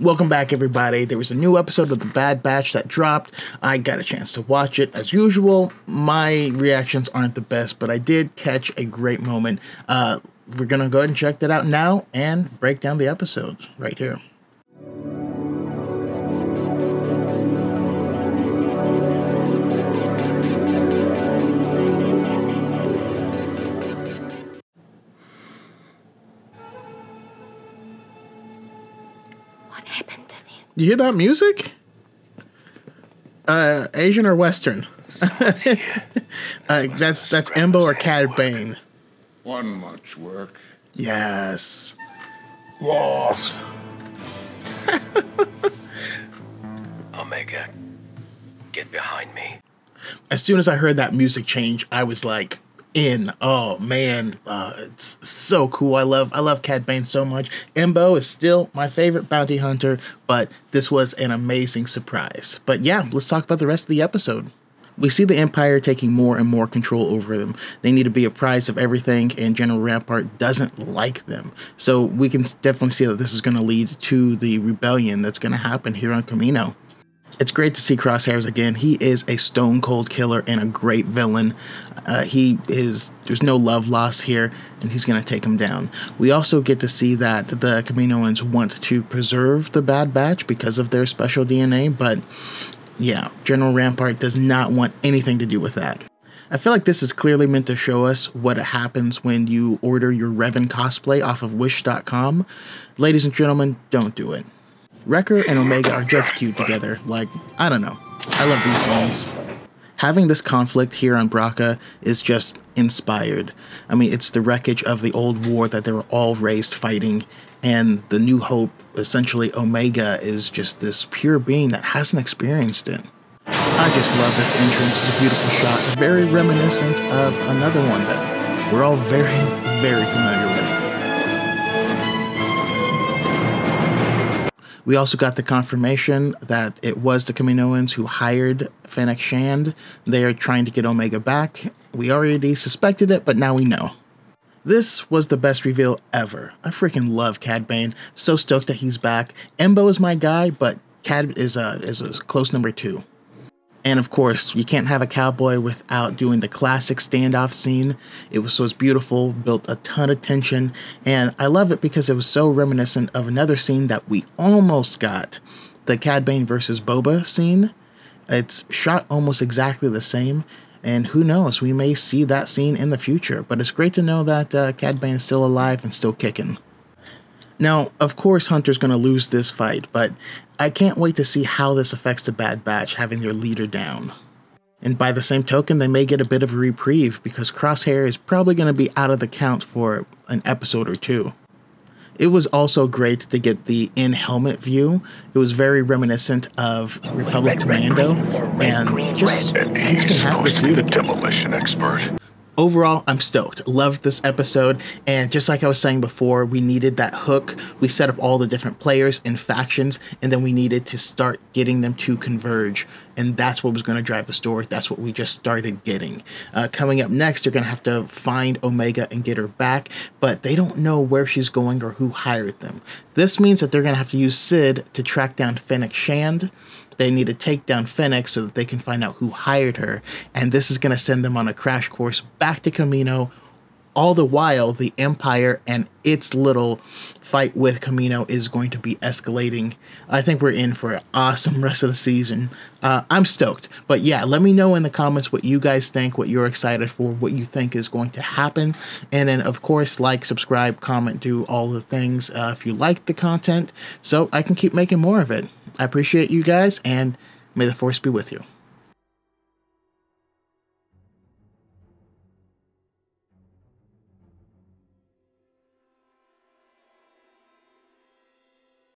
Welcome back, everybody. There was a new episode of The Bad Batch that dropped. I got a chance to watch it. As usual, my reactions aren't the best, but I did catch a great moment. We're going to go ahead and check that out now and break down the episode right here. What happened to them? You hear that music? Asian or Western? That's Embo or Cad Bane. One much work. Yes. Yes. Omega, get behind me. As soon as I heard that music change, I was like, in. Oh man, it's so cool. I love Cad Bane so much. Embo is still my favorite bounty hunter, but this was an amazing surprise. But yeah, let's talk about the rest of the episode. We see the Empire taking more and more control over them. They need to be apprised of everything, and General Rampart doesn't like them. So we can definitely see that this is going to lead to the rebellion that's going to happen here on Kamino. It's great to see Crosshairs again. He is a stone cold killer and a great villain. There's no love lost here, and he's going to take him down. We also get to see that the Kaminoans want to preserve the Bad Batch because of their special DNA, but yeah, General Rampart does not want anything to do with that. I feel like this is clearly meant to show us what happens when you order your Revan cosplay off of Wish.com. Ladies and gentlemen, don't do it. Wrecker and Omega are just cute together. Like, I don't know. I love these scenes. Having this conflict here on Bracca is just inspired. I mean, it's the wreckage of the old war that they were all raised fighting, and the New Hope, essentially Omega, is just this pure being that hasn't experienced it. I just love this entrance. It's a beautiful shot, very reminiscent of another one that we're all very, very familiar with. We also got the confirmation that it was the Kaminoans who hired Fennec Shand. They are trying to get Omega back. We already suspected it, but now we know. This was the best reveal ever. I freaking love Cad Bane. So stoked that he's back. Embo is my guy, but Cad is a close number 2. And of course, you can't have a cowboy without doing the classic standoff scene. It was so beautiful, built a ton of tension, and I love it because it was so reminiscent of another scene that we almost got, the Cad Bane versus Boba scene. It's shot almost exactly the same, and who knows, we may see that scene in the future, but it's great to know that Cad Bane is still alive and still kicking. Now, of course, Hunter's going to lose this fight, but I can't wait to see how this affects the Bad Batch having their leader down. And by the same token, they may get a bit of a reprieve because Crosshair is probably going to be out of the count for an episode or 2. It was also great to get the in-helmet view. It was very reminiscent of Republic Commando, and just makes me happy to see it again. Demolition expert. Overall, I'm stoked. Loved this episode, and just like I was saying before, we needed that hook. We set up all the different players and factions, and then we needed to start getting them to converge, and that's what was going to drive the story. That's what we just started getting. Coming up next, they're going to have to find Omega and get her back, but they don't know where she's going or who hired them. This means that they're going to have to use Sid to track down Fennec Shand. They need to take down Fennec so that they can find out who hired her, and this is going to send them on a crash course back to Kamino. All the while, the Empire and its little fight with Kamino is going to be escalating. I think we're in for an awesome rest of the season. I'm stoked. But yeah, let me know in the comments what you guys think, what you're excited for, what you think is going to happen. And then, of course, like, subscribe, comment, do all the things if you like the content, so I can keep making more of it. I appreciate you guys, and may the Force be with you.